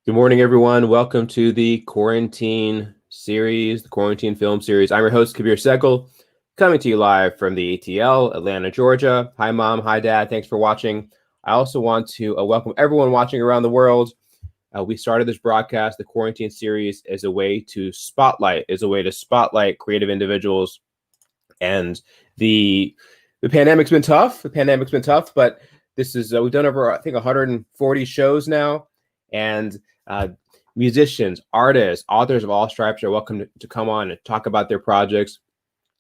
Good morning, everyone. Welcome to the quarantine series, the quarantine film series. I'm your host, Kabir Segal, coming to you live from the ATL, Atlanta, Georgia. Hi, Mom. Hi, Dad. Thanks for watching. I also want to welcome everyone watching around the world. We started this broadcast, the quarantine series, as a way to spotlight creative individuals. And the pandemic's been tough. But this is we've done over, I think, 140 shows now, and musicians, artists, authors of all stripes are welcome to come on and talk about their projects.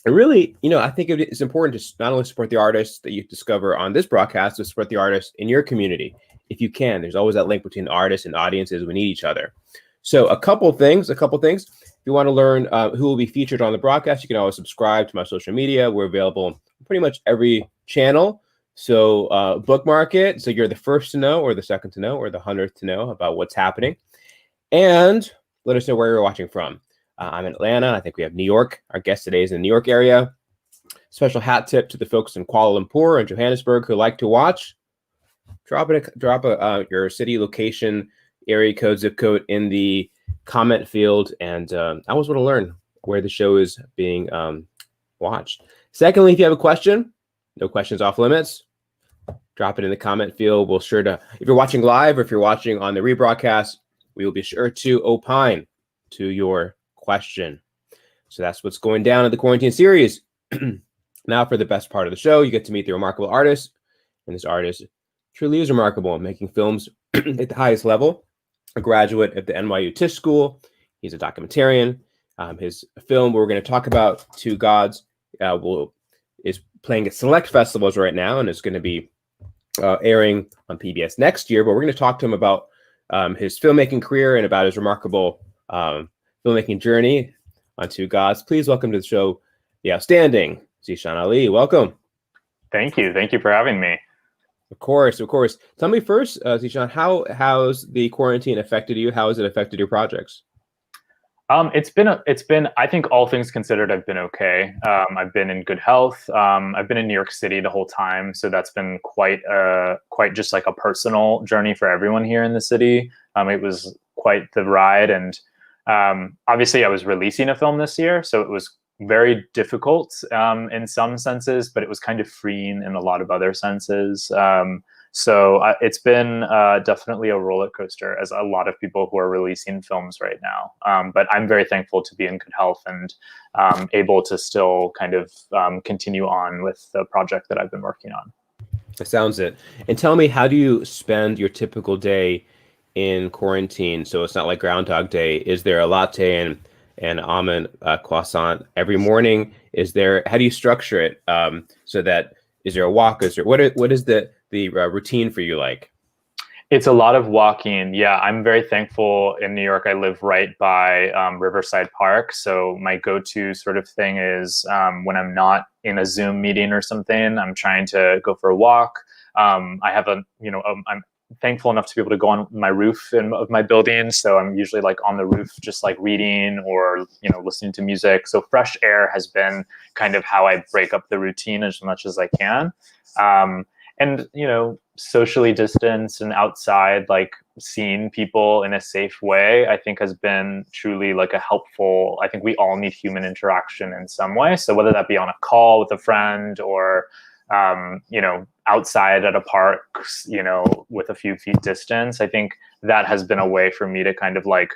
And really, I think it's important to not only support the artists that you discover on this broadcast, but support the artists in your community if you can. There's always that link between the artists and audiences. We need each other. So a couple things. If you want to learn who will be featured on the broadcast, you can always subscribe to my social media. We're available on pretty much every channel. So bookmark it so you're the first to know, or the second to know, or the 100th to know about what's happening. And let us know where you're watching from. I'm in Atlanta. I think we have New York. Our guest today is in the New York area. Special hat tip to the folks in Kuala Lumpur and Johannesburg who like to watch. Drop your city, location, area code, zip code in the comment field. And I always want to learn where the show is being watched. Secondly, if you have a question, no questions off limits. Drop it in the comment field. We'll sure to, if you're watching live or if you're watching on the rebroadcast, we will be sure to opine to your question. So that's what's going down in the quarantine series. Now for the best part of the show, you get to meet the remarkable artist. And this artist truly is remarkable, making films at the highest level. A graduate of the NYU Tisch School. He's a documentarian. His film we're going to talk about, Two Gods, is playing at select festivals right now, and it's going to be airing on PBS next year. But we're going to talk to him about his filmmaking career and about his remarkable filmmaking journey on Two Gods. Please welcome to the show the outstanding Zeshawn Ali. Welcome. Thank you. Thank you for having me. Of course. Tell me first, Zeshawn, how's the quarantine affected you? How has it affected your projects? It's been, I think all things considered, I've been okay. I've been in good health. I've been in New York City the whole time. So that's been quite just like a personal journey for everyone here in the city. It was quite the ride. And obviously I was releasing a film this year, so it was very difficult in some senses, but it was kind of freeing in a lot of other senses. So it's been definitely a roller coaster, as a lot of people who are releasing films right now. But I'm very thankful to be in good health and able to still kind of continue on with the project that I've been working on. That sounds it. And tell me, how do you spend your typical day in quarantine? So it's not like Groundhog Day. Is there a latte and almond croissant every morning? How do you structure it so that, is there a walk? What is the routine for you like? It's a lot of walking. Yeah, I'm very thankful in New York. I live right by Riverside Park. So my go-to sort of thing is when I'm not in a Zoom meeting or something, I'm trying to go for a walk. I have I'm thankful enough to be able to go on my roof of my building. So I'm usually like on the roof, just like reading or, listening to music. So fresh air has been kind of how I break up the routine as much as I can. And, socially distanced and outside, like seeing people in a safe way, I think has been truly like I think we all need human interaction in some way. So whether that be on a call with a friend or, outside at a park, with a few feet distance, I think that has been a way for me to kind of like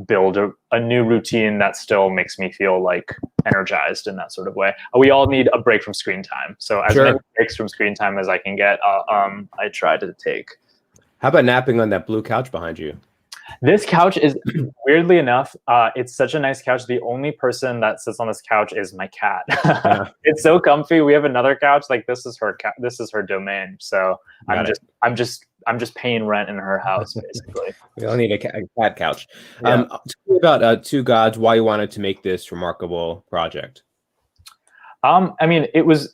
build a new routine that still makes me feel like energized in that sort of way. We all need a break from screen time. So as many breaks from screen time as I can get, I try to take. How about napping on that blue couch behind you? This couch is, weirdly enough, it's such a nice couch. The only person that sits on this couch is my cat. Yeah. It's so comfy. We have another couch. Like this is her domain. So I'm just paying rent in her house, basically. We all need a cat couch. Yeah. Tell me about Two Gods, why you wanted to make this remarkable project. I mean, it was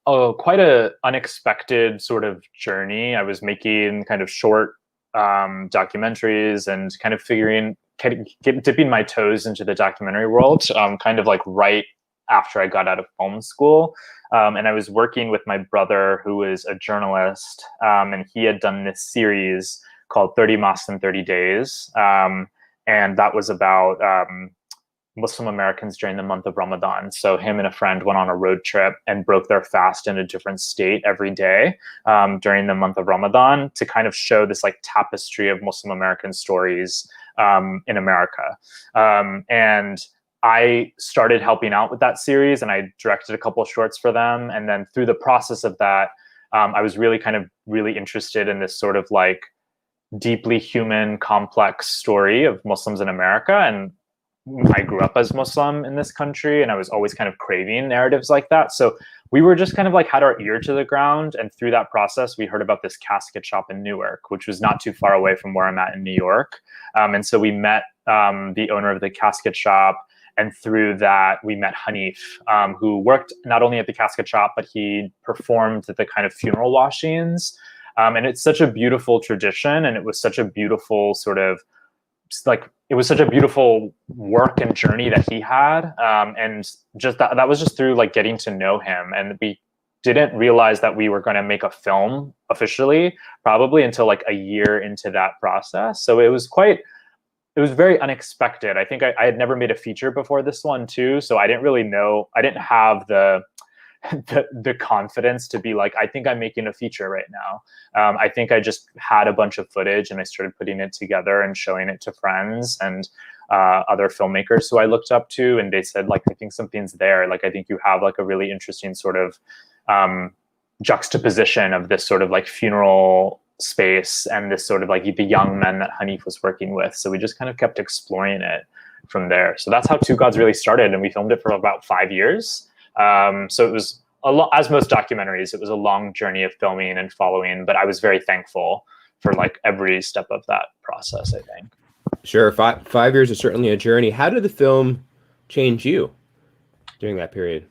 quite a unexpected sort of journey. I was making kind of short documentaries and kind of dipping my toes into the documentary world, kind of like right after I got out of film school. And I was working with my brother, who is a journalist, and he had done this series called 30 Mosques in 30 Days. And that was about Muslim Americans during the month of Ramadan. So him and a friend went on a road trip and broke their fast in a different state every day during the month of Ramadan to kind of show this like tapestry of Muslim American stories in America. And I started helping out with that series, and I directed a couple of shorts for them. And then through the process of that, I was really interested in this sort of like deeply human, complex story of Muslims in America. And I grew up as Muslim in this country, and I was always kind of craving narratives like that. So we were just kind of like had our ear to the ground. And through that process, we heard about this casket shop in Newark, which was not too far away from where I'm at in New York. And so we met the owner of the casket shop. And through that, we met Hanif, who worked not only at the casket shop, but he performed at the kind of funeral washings. And it's such a beautiful tradition. And it was such a beautiful sort of like, it was such a beautiful work and journey that he had. And just that was just through like getting to know him. And we didn't realize that we were going to make a film officially, probably until like a year into that process. So it was very unexpected. I think I had never made a feature before this one too. So I didn't really know, I didn't have the confidence to be like, I think I'm making a feature right now. I think I just had a bunch of footage and I started putting it together and showing it to friends and other filmmakers who I looked up to. And they said like, I think something's there. Like, I think you have like a really interesting sort of juxtaposition of this sort of like funeral space and this sort of like the young men that Hanif was working with. So we just kind of kept exploring it from there. So that's how Two Gods really started. And we filmed it for about 5 years. So it was as most documentaries, it was a long journey of filming and following, but I was very thankful for like every step of that process, I think. Sure. 5 years is certainly a journey. How did the film change you during that period?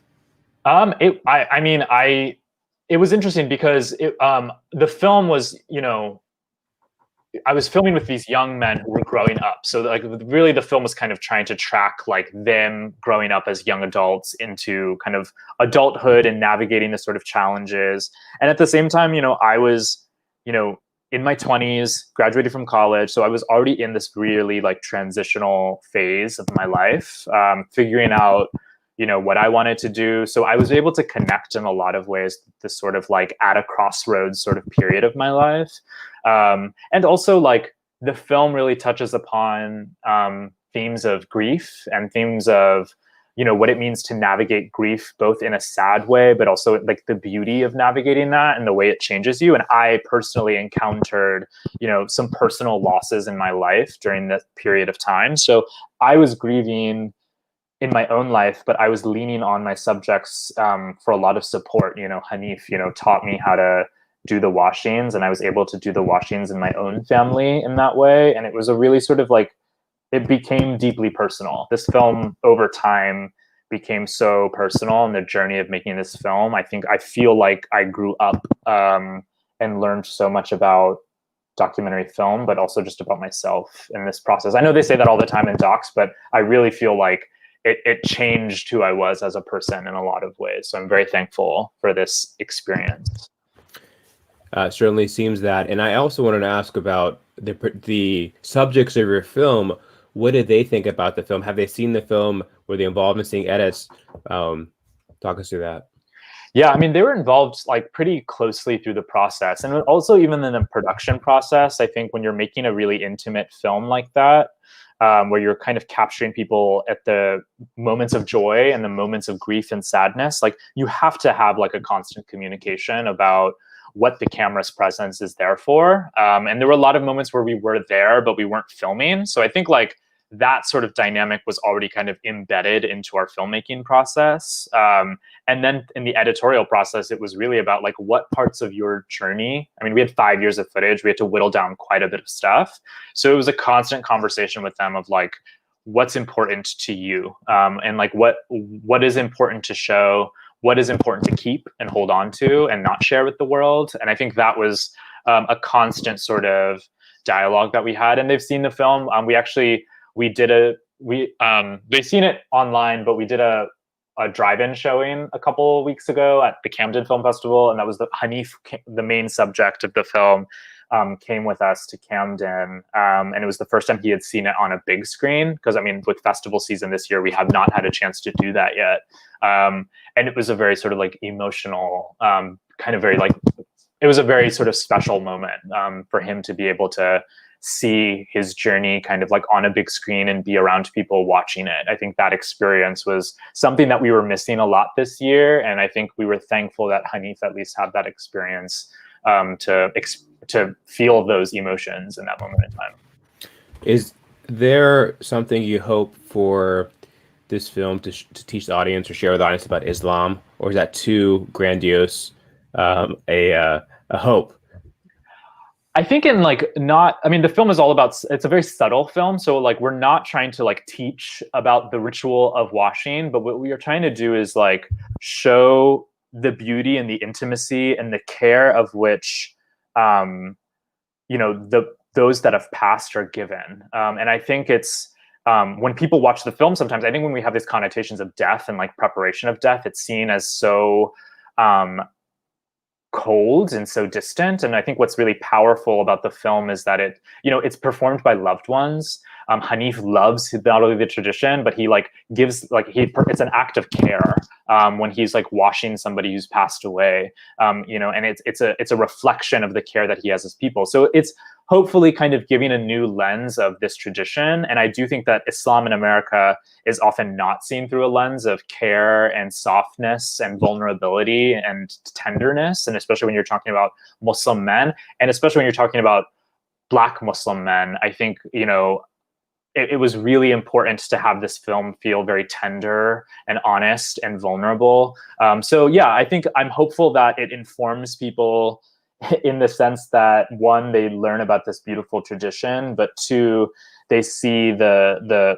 It was interesting because the film was, I was filming with these young men who were growing up. So like really the film was kind of trying to track like them growing up as young adults into kind of adulthood and navigating the sort of challenges. And at the same time, I was, in my 20s, graduated from college. So I was already in this really like transitional phase of my life, figuring out what I wanted to do. So I was able to connect in a lot of ways, this sort of like at a crossroads sort of period of my life. And also like the film really touches upon themes of grief and themes of, what it means to navigate grief, both in a sad way, but also like the beauty of navigating that and the way it changes you. And I personally encountered, some personal losses in my life during that period of time. So I was grieving in my own life, but I was leaning on my subjects for a lot of support. Hanif, taught me how to do the washings, and I was able to do the washings in my own family in that way. And it was a really sort of like, it became deeply personal. This film over time became so personal in the journey of making this film. I feel like I grew up and learned so much about documentary film, but also just about myself in this process. I know they say that all the time in docs, but I really feel like it changed who I was as a person in a lot of ways. So I'm very thankful for this experience. Certainly seems that. And I also wanted to ask about the subjects of your film. What did they think about the film? Have they seen the film? Were they involved in seeing edits? Talk us through that. Yeah, I mean, they were involved like pretty closely through the process. And also even in the production process, I think when you're making a really intimate film like that, where you're kind of capturing people at the moments of joy and the moments of grief and sadness, like you have to have like a constant communication about what the camera's presence is there for. And there were a lot of moments where we were there, but we weren't filming. So I think like that sort of dynamic was already kind of embedded into our filmmaking process. And then in the editorial process, it was really about like what parts of your journey. I mean, we had 5 years of footage. We had to whittle down quite a bit of stuff. So it was a constant conversation with them of like, what's important to you? And like, what is important to show? What is important to keep and hold on to and not share with the world? And I think that was a constant sort of dialogue that we had. And they've seen the film. They've seen it online, but we did a drive-in showing a couple of weeks ago at the Camden Film Festival, and that was the Hanif, the main subject of the film, came with us to Camden, and it was the first time he had seen it on a big screen, because I mean, with festival season this year, we have not had a chance to do that yet. And it was a very sort of like emotional, kind of very like, it was a very sort of special moment for him to be able to see his journey kind of like on a big screen and be around people watching it. I think that experience was something that we were missing a lot this year, and I think we were thankful that Hanif at least had that experience to feel those emotions in that moment in time. Is there something you hope for this film to teach the audience or share with the audience about Islam, or is that too grandiose a hope? I think in like not, I mean, the film is all about, it's a very subtle film. So like, we're not trying to like teach about the ritual of washing, but what we are trying to do is like show the beauty and the intimacy and the care of which, you know, those that have passed are given. And I think it's, when people watch the film, sometimes I think when we have these connotations of death and like preparation of death, it's seen as so, cold and so distant. And I think what's really powerful about the film is that it, you know, it's performed by loved ones. Hanif loves not only the tradition, but he like gives like it's an act of care when he's like washing somebody who's passed away. You know, and it's a reflection of the care that he has as people. So it's hopefully kind of giving a new lens of this tradition. And I do think that Islam in America is often not seen through a lens of care and softness and vulnerability and tenderness. And especially when you're talking about Muslim men, and especially when you're talking about Black Muslim men, I think, you know, it was really important to have this film feel very tender and honest and vulnerable. So yeah, I think I'm hopeful that it informs people in the sense that, one, they learn about this beautiful tradition, but two, they see the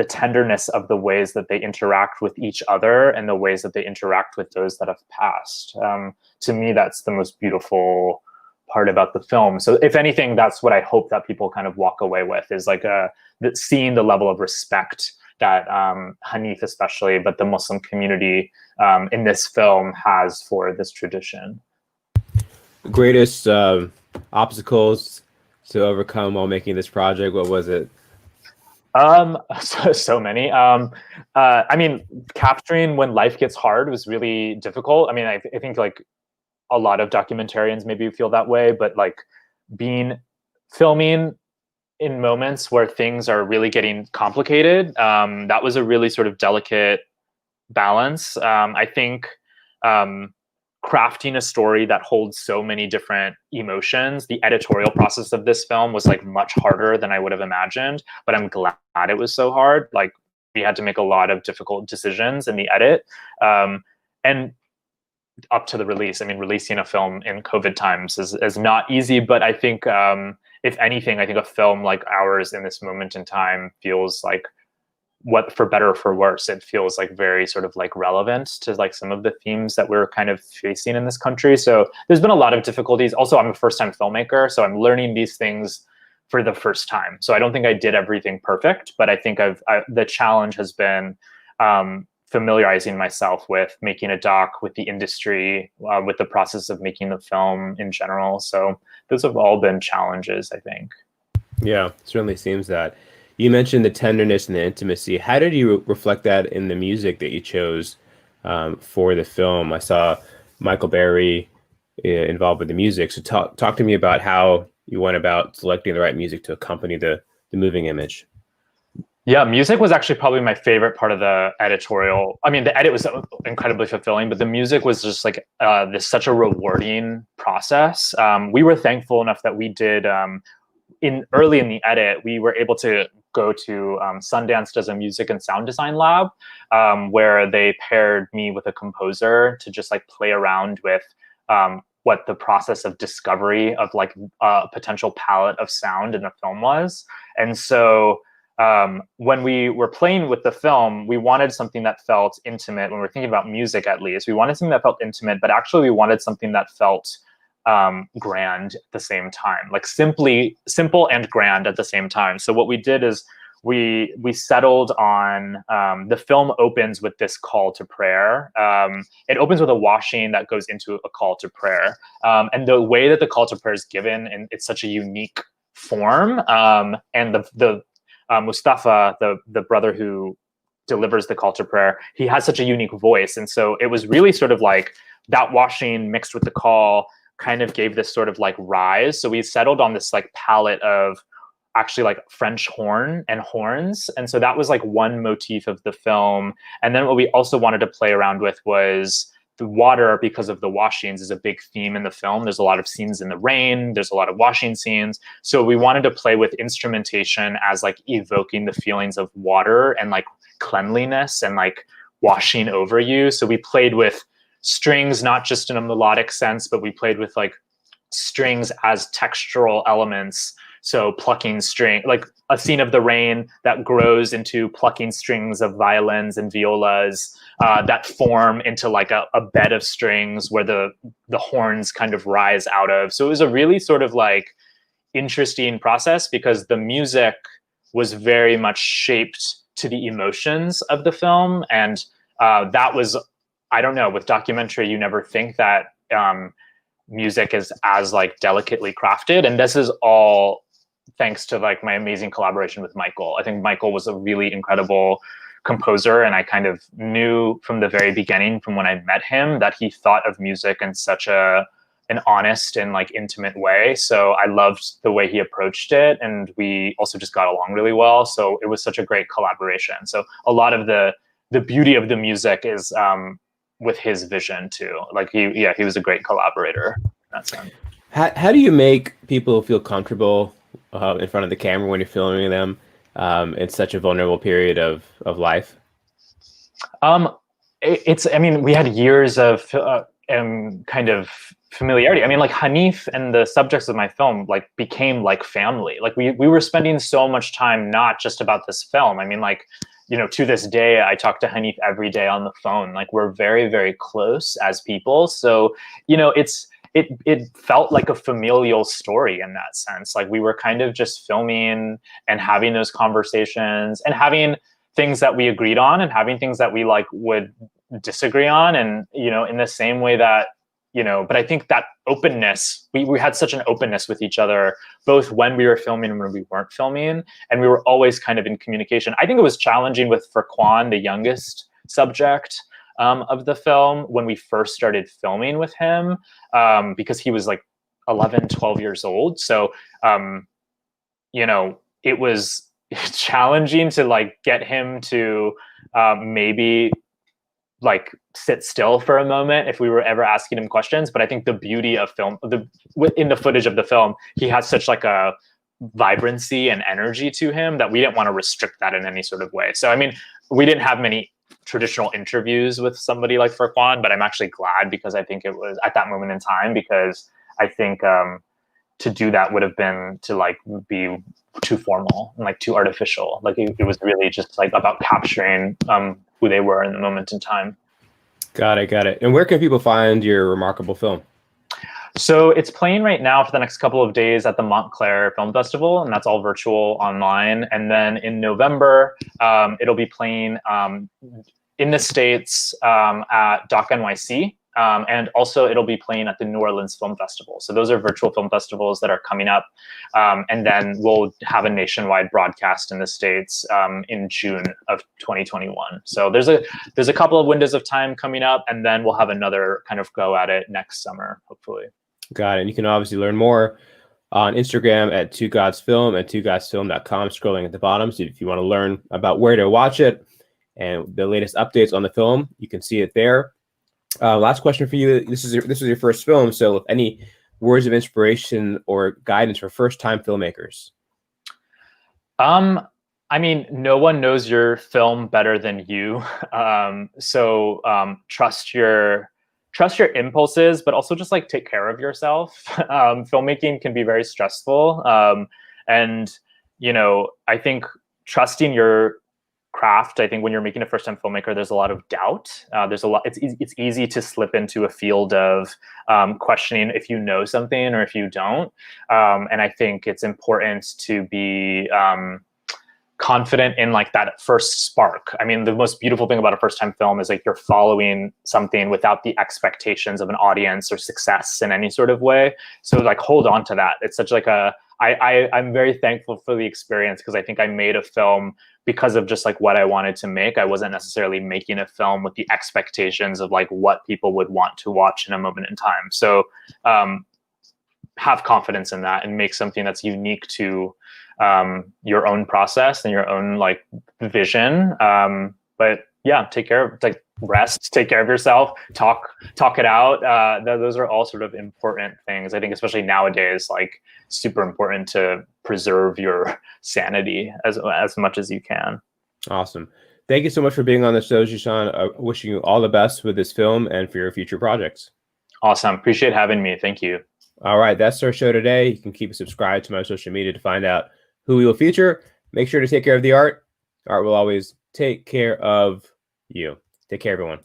tenderness of the ways that they interact with each other and the ways that they interact with those that have passed. To me, that's the most beautiful part about the film. So if anything, that's what I hope that people kind of walk away with, is like seeing the level of respect that Hanif especially, but the Muslim community in this film has for this tradition. Greatest obstacles to overcome while making this project, what was it? So many. I mean, capturing when life gets hard was really difficult. I mean, I think like a lot of documentarians maybe feel that way, but like filming in moments where things are really getting complicated, that was a really sort of delicate balance. I think crafting a story that holds so many different emotions, the editorial process of this film was like much harder than I would have imagined, but I'm glad it was so hard. Like, we had to make a lot of difficult decisions in the edit. And up to the release. I mean, releasing a film in COVID times is not easy, but I think if anything, I think a film like ours in this moment in time feels like, what, for better or for worse, it feels like very sort of like relevant to like some of the themes that we're kind of facing in this country. So there's been a lot of difficulties. Also, I'm a first-time filmmaker, so I'm learning these things for the first time. So I don't think I did everything perfect, but I think the challenge has been familiarizing myself with making a doc, with the industry, with the process of making the film in general. So those have all been challenges, I think. Yeah, certainly seems that. You mentioned the tenderness and the intimacy. How did you reflect that in the music that you chose for the film? I saw Michael Berry involved with the music. So talk to me about how you went about selecting the right music to accompany the moving image. Yeah, music was actually probably my favorite part of the editorial. I mean, the edit was incredibly fulfilling, but the music was just like such a rewarding process. We were thankful enough that we did, early in the edit, we were able to go to Sundance does a music and sound design lab, where they paired me with a composer to just like play around with what the process of discovery of like a potential palette of sound in the film was. And so when we were playing with the film, we wanted something that felt intimate. When we're thinking about music, at least, we wanted something that felt intimate, but actually we wanted something that felt grand at the same time, like simple and grand at the same time. So what we did is we settled on the film opens with this call to prayer. It opens with a washing that goes into a call to prayer, and the way that the call to prayer is given, and it's such a unique form. And the Mustafa, the brother who delivers the call to prayer, he has such a unique voice, and so it was really sort of like that washing mixed with the call kind of gave this sort of like rise. So we settled on this like palette of actually like French horn and horns. And so that was like one motif of the film. And then what we also wanted to play around with was the water, because of the washings, is a big theme in the film. There's a lot of scenes in the rain, there's a lot of washing scenes. So we wanted to play with instrumentation as like evoking the feelings of water and like cleanliness and like washing over you. So we played with strings, not just in a melodic sense, but we played with like strings as textural elements. So plucking string, like a scene of the rain that grows into plucking strings of violins and violas that form into like a bed of strings where the horns kind of rise out of. So it was a really sort of like interesting process because the music was very much shaped to the emotions of the film. And that was, I don't know, with documentary, you never think that music is as like delicately crafted. And this is all thanks to like my amazing collaboration with Michael. I think Michael was a really incredible composer, and I kind of knew from the very beginning, from when I met him, that he thought of music in such an honest and like intimate way. So I loved the way he approached it, and we also just got along really well. So it was such a great collaboration. So a lot of the beauty of the music is with his vision too. Like he was a great collaborator in that sense. How do you make people feel comfortable in front of the camera when you're filming them in such a vulnerable period of life? I mean, we had years of kind of familiarity. I mean, like Hanif and the subjects of my film like became like family. Like we were spending so much time not just about this film. I mean, like, you know, to this day, I talk to Hanif every day on the phone. Like we're very, very close as people. So, you know, it felt like a familial story in that sense. Like we were kind of just filming and having those conversations and having things that we agreed on and having things that we like would disagree on. And, you know, in the same way that, you know, but I think that openness, we had such an openness with each other, both when we were filming and when we weren't filming. And we were always kind of in communication. I think it was challenging with Furqan, the youngest subject of the film, when we first started filming with him, because he was like 11, 12 years old. So, you know, it was challenging to like get him to maybe like sit still for a moment if we were ever asking him questions. But I think the beauty of film, in the footage of the film, he has such like a vibrancy and energy to him that we didn't want to restrict that in any sort of way. So, I mean, we didn't have many traditional interviews with somebody like Furqan, but I'm actually glad, because I think it was at that moment in time, because I think to do that would have been to like be too formal and like too artificial. Like it was really just like about capturing who they were in the moment in time. Got it. And where can people find your remarkable film? So it's playing right now for the next couple of days at the Montclair Film Festival, and that's all virtual online. And then in November, it'll be playing in the States at Doc NYC. And also it'll be playing at the New Orleans Film Festival. So those are virtual film festivals that are coming up. And then we'll have a nationwide broadcast in the States in June of 2021. So there's a couple of windows of time coming up, and then we'll have another kind of go at it next summer, hopefully. Got it. And you can obviously learn more on Instagram at twogodsfilm and twogodsfilm.com, scrolling at the bottom. So if you want to learn about where to watch it and the latest updates on the film, you can see it there. Last question for you. This is your first film, so any words of inspiration or guidance for first-time filmmakers? I mean, no one knows your film better than you. So trust your impulses, but also just like take care of yourself. Filmmaking can be very stressful, and you know, I think trusting your craft. I think when you're making a first-time filmmaker, there's a lot of doubt. There's a lot. It's easy to slip into a field of questioning if you know something or if you don't. And I think it's important to be confident in like that first spark. I mean, the most beautiful thing about a first time film is like you're following something without the expectations of an audience or success in any sort of way. So like hold on to that. It's such like I'm very thankful for the experience, because I think I made a film because of just like what I wanted to make. I wasn't necessarily making a film with the expectations of like what people would want to watch in a moment in time. So have confidence in that and make something that's unique to your own process and your own like vision. But yeah, take care of like rest, take care of yourself, talk it out. Those are all sort of important things. I think especially nowadays, like super important to preserve your sanity as much as you can. Awesome. Thank you so much for being on the show, Zeshawn. Wishing you all the best with this film and for your future projects. Awesome. Appreciate having me. Thank you. All right. That's our show today. You can keep subscribed to my social media to find out who we will feature. Make sure to take care of the art. Art will always take care of you. Take care, everyone.